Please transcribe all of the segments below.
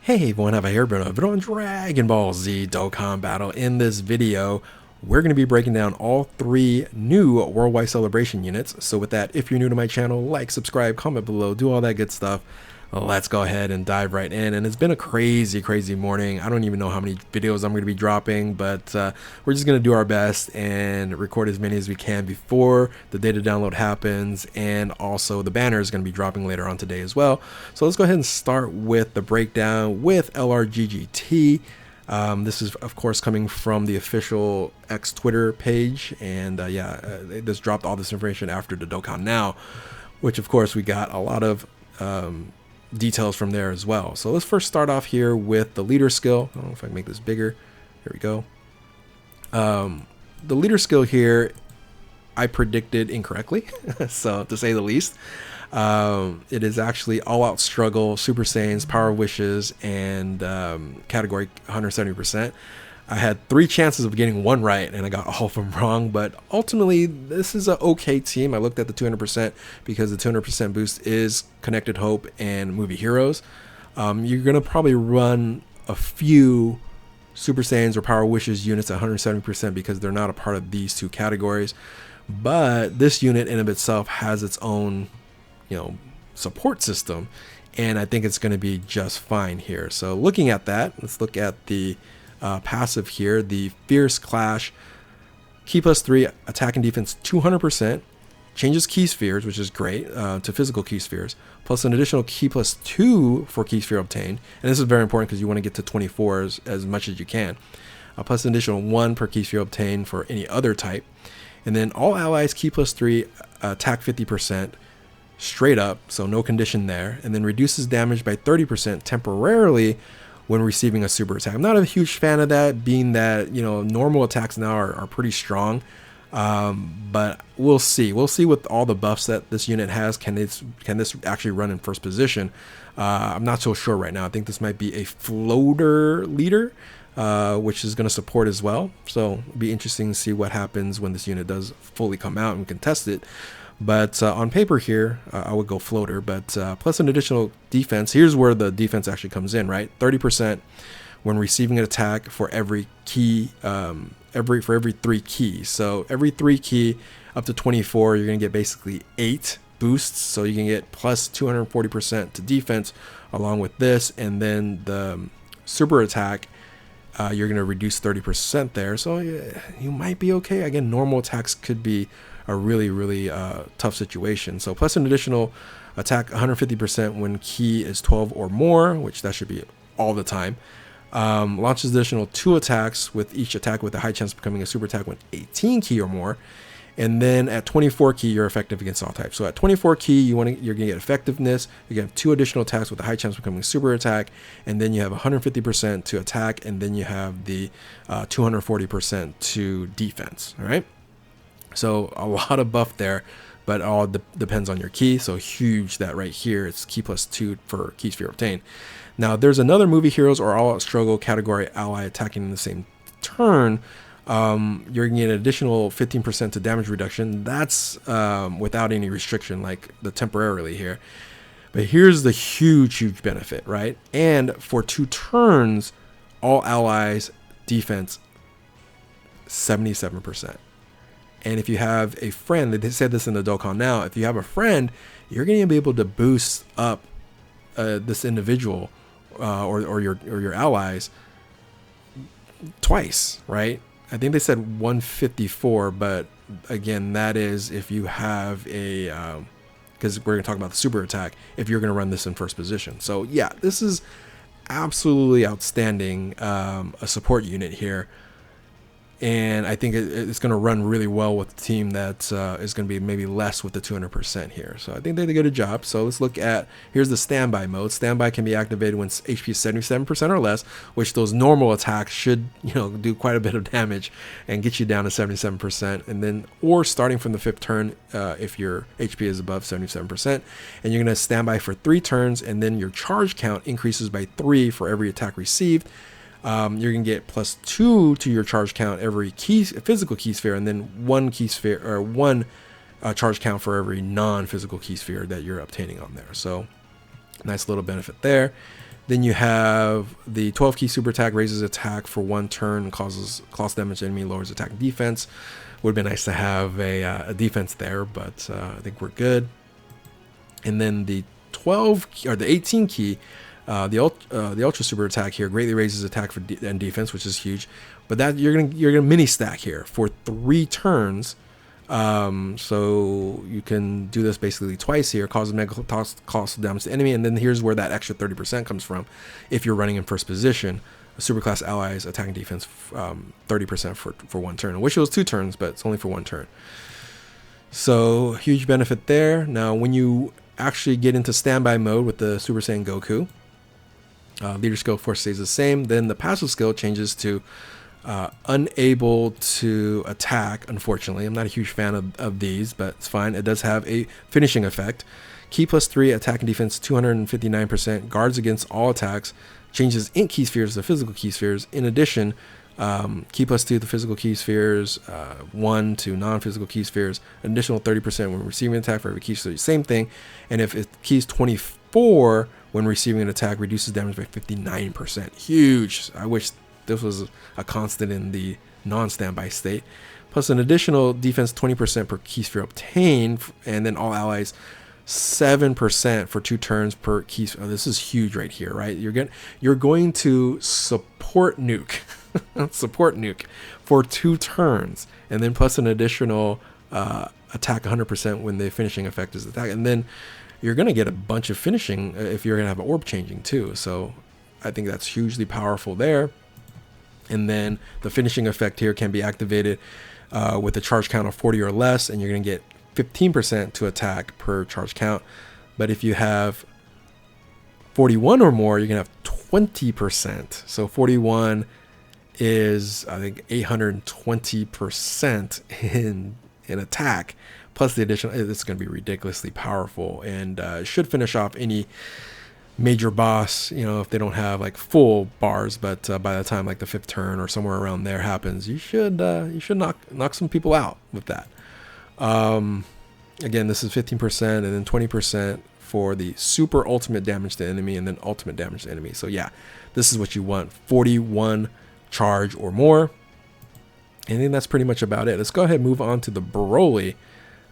Hey everyone, have I here been a video on Dragon Ball Z Dokkan Battle. In this video, we're going to be breaking down all three new Worldwide Celebration units. So with that, if you're new to my channel, like, subscribe, comment below, do all that good stuff. Let's go ahead and dive right in. And it's been a crazy morning. I don't even know how many videos I'm going to be dropping, but we're just going to do our best and record as many as we can before the data download happens. And also the banner is going to be dropping later on today as well. So let's go ahead and start with the breakdown with LRGGT. This is of course coming from the official X Twitter page, and they just dropped all this information after the Dokkan Now, which of course we got a lot of details from there as well. So let's first start off here with the leader skill. I don't know if I can make this bigger. Here we go. The leader skill here I predicted incorrectly, so to say the least. It is actually all out struggle, Super Saiyans, Power Wishes, and category 170%. I had 3 chances of getting one right, and I got all of them wrong. But ultimately, this is an okay team. I looked at the 200% because the 200% boost is Connected Hope and Movie Heroes. You're going to probably run a few Super Saiyans or Power Wishes units at 170% because they're not a part of these two categories. But this unit in of itself has its own, support system, and I think it's going to be just fine here. So looking at that, let's look at the passive here. The Fierce Clash, Ki plus 3, attack and defense 200%, changes Ki spheres, which is great, to physical Ki spheres, plus an additional Ki plus 2 for Ki sphere obtained. And this is very important because you want to get to 24 as much as you can. Plus an additional 1 per Ki sphere obtained for any other type. And then all allies Ki plus 3, attack 50%, straight up, so no condition there. And then reduces damage by 30% temporarily when receiving a super attack. I'm not a huge fan of that, being that normal attacks now are pretty strong, but we'll see with all the buffs that this unit has. Can this actually run in first position? I'm not so sure right now. I think this might be a floater leader, which is going to support as well, so it'll be interesting to see what happens when this unit does fully come out and contest it. But on paper here, I would go floater, but plus an additional defense. Here's where the defense actually comes in, right? 30% when receiving an attack for every key, for every 3 keys. So every 3 key up to 24, you're going to get basically 8 boosts. So you can get plus 240% to defense along with this. And then the super attack, you're going to reduce 30% there. So you might be okay. Again, normal attacks could be a really tough situation. So plus an additional attack 150% when Ki is 12 or more, which that should be all the time. Launches additional 2 attacks with each attack with a high chance of becoming a super attack when 18 Ki or more. And then at 24 Ki, you're effective against all types. So at 24 Ki, you're going to get effectiveness. You get 2 additional attacks with a high chance of becoming a super attack. And then you have 150% to attack. And then you have the 240% to defense. All right. So a lot of buff there, but all depends on your Ki. So huge that right here, it's Ki plus 2 for Ki sphere obtained. Now there's another Movie Heroes or All Out Struggle category ally attacking in the same turn. You're going to get an additional 15% to damage reduction. That's without any restriction like the temporarily here. But here's the huge benefit, right? And for 2 turns, all allies defense 77%. And if you have a friend, they said this in the Dokkan Now, if you have a friend, you're going to be able to boost up this individual or your allies twice, right? I think they said 154, but again, that is if you have a, because we're going to talk about the super attack, if you're going to run this in first position. So yeah, this is absolutely outstanding, a support unit here. And I think it's going to run really well with the team that is going to be maybe less with the 200% here. So I think they did a good job. So let's look at, here's the standby mode. Standby can be activated when HP is 77% or less, which those normal attacks should, do quite a bit of damage and get you down to 77%. And then, or starting from the 5th turn, if your HP is above 77%, and you're going to standby for 3 turns, and then your charge count increases by 3 for every attack received. You're going to get plus 2 to your charge count every physical Ki sphere, and then 1 Ki sphere or 1 charge count for every non-physical Ki sphere that you're obtaining on there. So nice little benefit there. Then you have the 12 key super attack, raises attack for 1 turn, causes damage to enemy, lowers attack and defense. Would have been nice to have a defense there, but I think we're good. And then the 12 key, or the 18 key, the ultra super attack here greatly raises attack for and defense, which is huge. But that you're gonna mini stack here for 3 turns. So you can do this basically twice here, causes mega cost damage to enemy, and then here's where that extra 30% comes from. If you're running in first position, superclass allies attack and defense 30% for 1 turn. I wish it was 2 turns, but it's only for 1 turn. So huge benefit there. Now when you actually get into standby mode with the Super Saiyan Goku, leader skill force stays the same. Then the passive skill changes to unable to attack. Unfortunately, I'm not a huge fan of these, but it's fine. It does have a finishing effect. Key +3, attack and defense 259%, guards against all attacks, changes int key spheres to physical key spheres. In addition, key +2 to physical key spheres, 1 to non-physical key spheres, an additional 30% when receiving an attack for every key sphere, same thing. And if it keys 24 when receiving an attack, reduces damage by 59%. Huge. I wish this was a constant in the non-standby state. Plus an additional defense 20% per key sphere obtained, and then all allies 7% for 2 turns per key sphere. Oh, this is huge right here, right? You're going to support nuke, support nuke for 2 turns, and then plus an additional attack 100% when the finishing effect is attack, and then you're going to get a bunch of finishing if you're going to have orb changing too. So I think that's hugely powerful there. And then the finishing effect here can be activated with a charge count of 40 or less, and you're going to get 15% to attack per charge count. But if you have 41 or more, you're going to have 20%. So 41 is, I think, 820% in attack, plus the additional. It's going to be ridiculously powerful, and should finish off any major boss, you know, if they don't have like full bars, but by the time like the 5th turn or somewhere around there happens, you should knock some people out with that. Again, this is 15% and then 20% for the super ultimate damage to enemy, and then ultimate damage to enemy. So yeah, this is what you want, 41 charge or more. And then that's pretty much about it. Let's go ahead and move on to the Broly.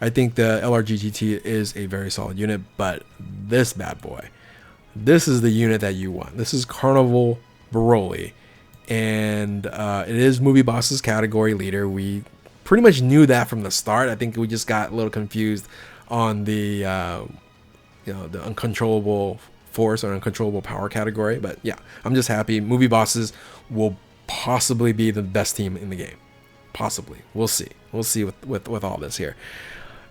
I think the LRGGT is a very solid unit, but this bad boy, this is the unit that you want. This is Carnival Broly, and it is Movie Boss's category leader. We pretty much knew that from the start. I think we just got a little confused on the the uncontrollable force or uncontrollable power category. But yeah, I'm just happy. Movie Bosses will possibly be the best team in the game. Possibly. We'll see. We'll see with all this here.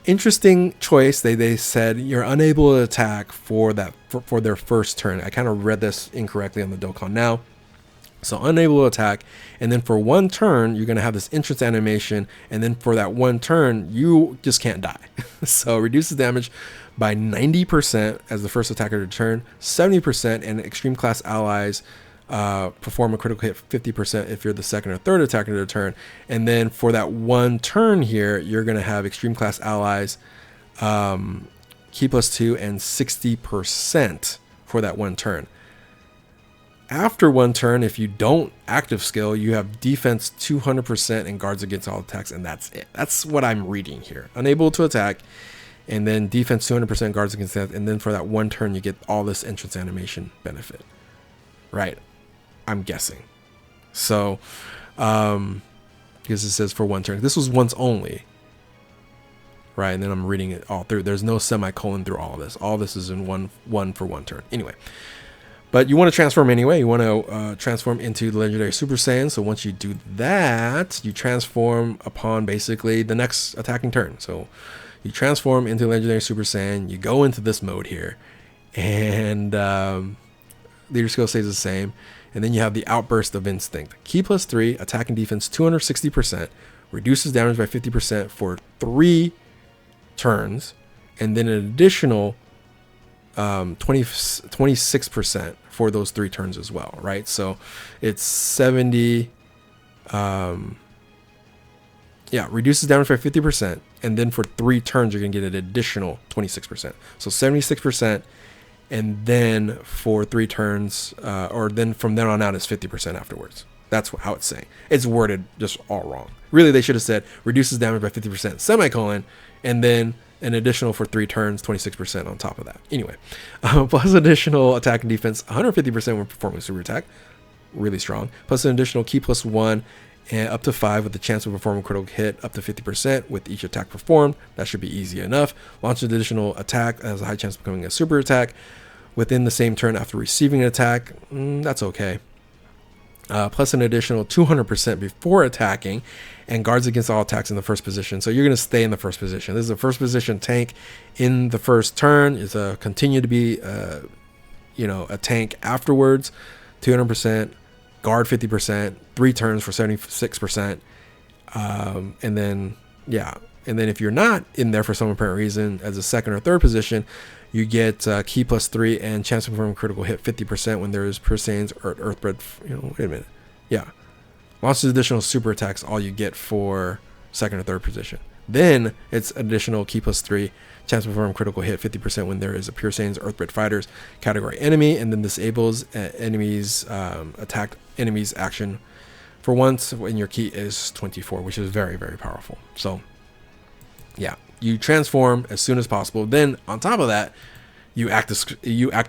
Interesting choice. They said you're unable to attack for their first turn. I kind of read this incorrectly on the Dokkan Now. So unable to attack, and then for 1 turn you're gonna have this entrance animation, and then for that 1 turn you just can't die. So reduces damage by 90% as the first attacker to turn, 70%, and extreme class allies perform a critical hit 50% if you're the 2nd or 3rd attacker to turn. And then for that 1 turn here, you're going to have extreme class allies key +2 and 60% for that 1 turn. After 1 turn, if you don't active skill, you have defense 200% and guards against all attacks, and that's it. That's what I'm reading here. Unable to attack, and then defense 200%, guards against that, and then for that 1 turn you get all this entrance animation benefit. Right. I'm guessing. So, because it says for 1 turn. This was once only. Right, and then I'm reading it all through. There's no semicolon through all of this. All this is in one for 1 turn. Anyway. But you want to transform anyway. You want to transform into the legendary Super Saiyan. So once you do that, you transform upon basically the next attacking turn. So you transform into legendary Super Saiyan. You go into this mode here. And leader skill stays the same. And then you have the outburst of instinct. Key +3, attack and defense 260%, reduces damage by 50% for 3 turns, and then an additional 26% for those 3 turns as well, right? So it's 70. Reduces damage by 50%, and then for 3 turns you're gonna get an additional 26%. So 76%. and then for 3 turns, or then from then on out is 50% afterwards. That's how it's saying. It's worded just all wrong. Really, they should have said reduces damage by 50%, semicolon, and then an additional for 3 turns, 26% on top of that. Anyway, plus additional attack and defense, 150% when performing super attack. Really strong. Plus an additional key +1 and up to 5 with the chance of performing critical hit up to 50% with each attack performed. That should be easy enough. Launch an additional attack has a high chance of becoming a super attack within the same turn after receiving an attack. That's okay. Plus an additional 200% before attacking, and guards against all attacks in the first position. So you're going to stay in the first position. This is a first position tank in the first turn. It's a continue to be a tank afterwards. 200%, guard 50%, 3 turns for 76%. And then if you're not in there for some apparent reason as a second or third position, you get key +3 and chance of performing critical hit 50% when there is Pursane's or Earthbred. Wait a minute. Yeah. Launches additional super attacks, all you get for second or third position. Then it's additional key +3, chance of performing critical hit 50% when there is a Pursane's Earthbred Fighters category enemy, and then disables enemies attacked enemies action for once when your key is 24, which is very, very powerful. So yeah, you transform as soon as possible. Then on top of that, you active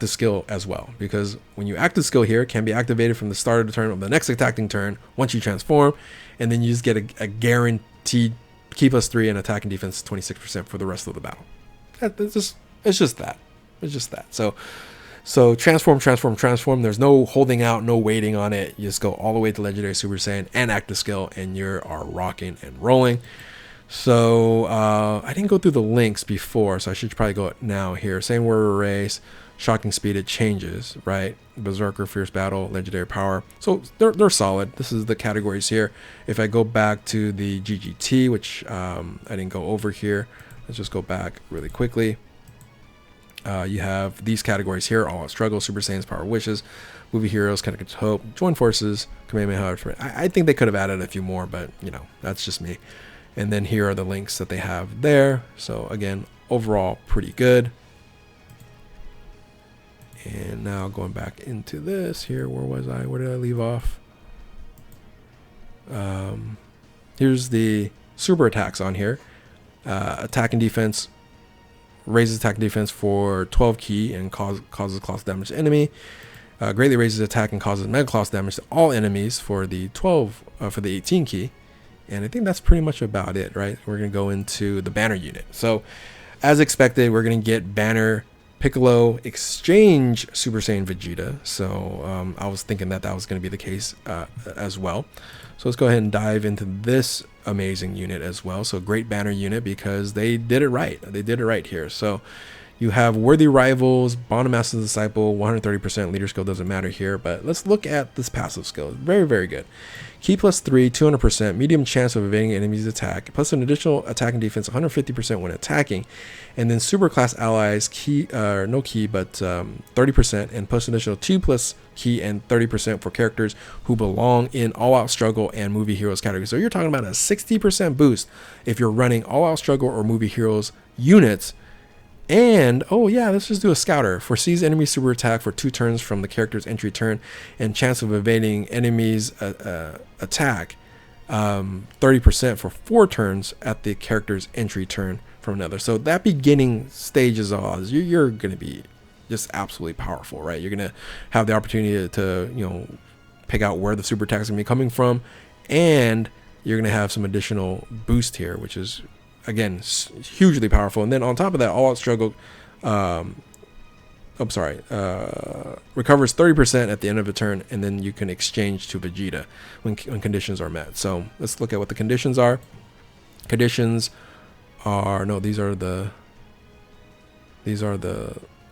skill as well, because when you active skill here, it can be activated from the start of the turn of the next attacking turn once you transform, and then you just get a guaranteed key +3 and attack and defense 26% for the rest of the battle. It's just that. So transform. There's no holding out, no waiting on it. You just go all the way to Legendary Super Saiyan and active skill, and you are rocking and rolling. So I didn't go through the links before, so I should probably go now here. Same word race, shocking speed, it changes, right? Berserker, fierce battle, legendary power. So they're solid. This is the categories here. If I go back to the GGT, which I didn't go over here, let's just go back really quickly. You have these categories here: all out struggle, Super Saiyan's power wishes, movie heroes, Kinetic's hope, join forces, Kamehameha. I think they could have added a few more, but that's just me. And then here are the links that they have there. So again, overall pretty good. And now going back into this here, where was I? Where did I leave off? Here's the super attacks on here. Attack and defense, raises attack and defense for 12 key and causes colossal damage to enemy. Greatly raises attack and causes mega colossal damage to all enemies for the 18 key. And I think that's pretty much about it, right? We're going to go into the banner unit. So as expected, we're going to get banner Piccolo exchange Super Saiyan Vegeta. So I was thinking that was going to be the case as well. So let's go ahead and dive into this amazing unit as well. So great banner unit, because they did it right. They did it right here. So you have worthy rivals, Bond of Master Disciple, 130% leader skill, doesn't matter here, but let's look at this passive skill. Very, very good. Key +3, 200%, medium chance of evading enemy's attack, plus an additional attack and defense, 150% when attacking, and then super class allies, no key, but 30%, and plus an additional 2+ key and 30% for characters who belong in All Out Struggle and Movie Heroes category. So you're talking about a 60% boost if you're running All Out Struggle or Movie Heroes units. And let's just do a scouter. Foresees enemy super attack for 2 turns from the character's entry turn, and chance of evading enemies attack 30% for 4 turns at the character's entry turn from another. So that beginning stages of you're going to be just absolutely powerful, right? You're going to have the opportunity to pick out where the super attack is going to be coming from, and you're going to have some additional boost here, which is again hugely powerful. And then on top of that, All Out Struggle recovers 30% at the end of a turn, and then you can exchange to Vegeta when conditions are met. So let's look at what the conditions are. These are the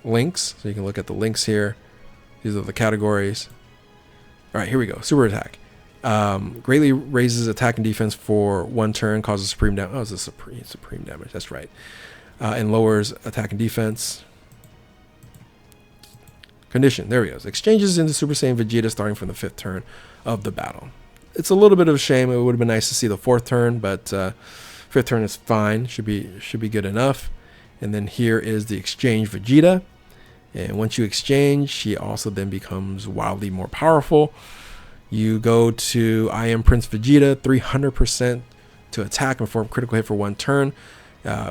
links, so you can look at the links here. These are the categories. All right, here we go. Super attack. Greatly raises attack and defense for 1 turn, causes supreme damage. Oh, it's a supreme damage. That's right. And lowers attack and defense. Condition. There we go. Exchanges into Super Saiyan Vegeta starting from the 5th turn of the battle. It's a little bit of a shame. It would have been nice to see the 4th turn, but 5th turn is fine. Should be good enough. And then here is the exchange Vegeta. And once you exchange, he also then becomes wildly more powerful. You go to I am Prince Vegeta, 300% to attack and perform critical hit for 1 turn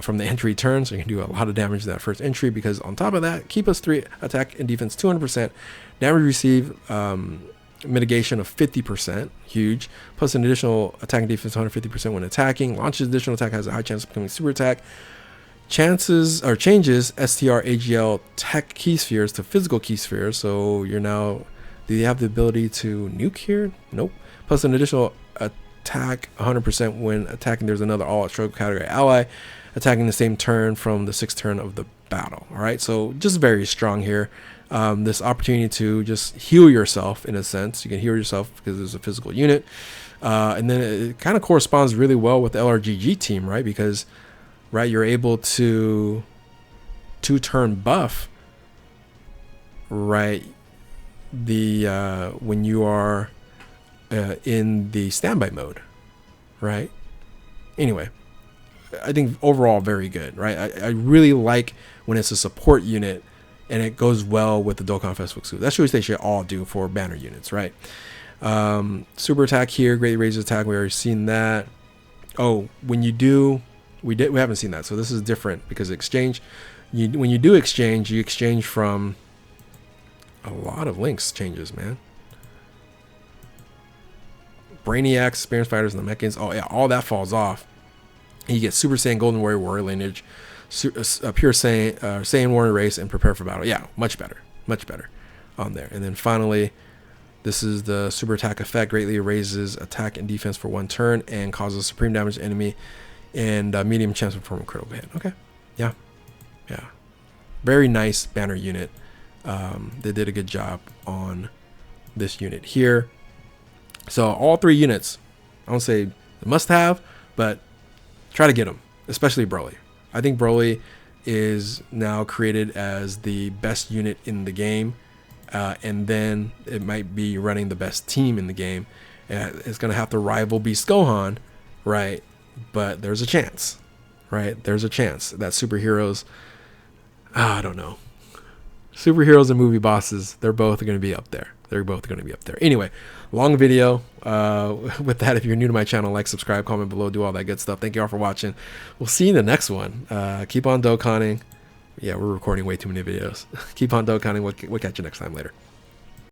from the entry turn. So you can do a lot of damage in that first entry, because on top of that, keep us 3 attack and defense 200%. Damage received mitigation of 50%, huge, plus an additional attack and defense 150% when attacking. Launches additional attack, has a high chance of becoming super attack. Changes STR AGL tech key spheres to physical key spheres. So you're now, do you have the ability to nuke here? Nope. Plus an additional attack 100% when attacking. There's another all-out struggle category ally attacking the same turn from the 6th turn of the battle. All right, so just very strong here. This opportunity to just heal yourself, in a sense. You can heal yourself because it's a physical unit, and then it kind of corresponds really well with the LRGG team, right? Because you're able to 2-turn buff, right, the when you are in the standby mode, right? Anyway, I think overall very good, right? I really like when it's a support unit and it goes well with the Dokkan Festival exclusive. That's what they should all do for banner units, right? Super attack here, greatly raises attack. We already seen that. Oh, when you do, we haven't seen that. So this is different because exchange. When you do exchange, you exchange from a lot of links changes, man. Brainiacs, experienced fighters, and the mechans. Oh yeah, all that falls off. And you get Super Saiyan, Golden Warrior lineage, Pure Saiyan, Saiyan Warrior race, and prepare for battle. Yeah, much better on there. And then finally, this is the super attack effect. Greatly raises attack and defense for 1 turn and causes supreme damage to enemy and medium chance of performing critical hit. Okay, yeah, very nice banner unit. They did a good job on this unit here. So all 3 units, I won't say must have, but try to get them, especially Broly. I think Broly is now created as the best unit in the game, and then it might be running the best team in the game. It's going to have to rival Beast Gohan, right? But there's a chance, right? There's a chance that superheroes, I don't know, superheroes and movie bosses, they're both going to be up there. Anyway, long video. With that, if you're new to my channel, like, subscribe, comment below, do all that good stuff. Thank you all for watching. We'll see you in the next one. Keep on Dokkaning. Yeah, we're recording way too many videos. Keep on Dokkaning. We'll catch you next time. Later.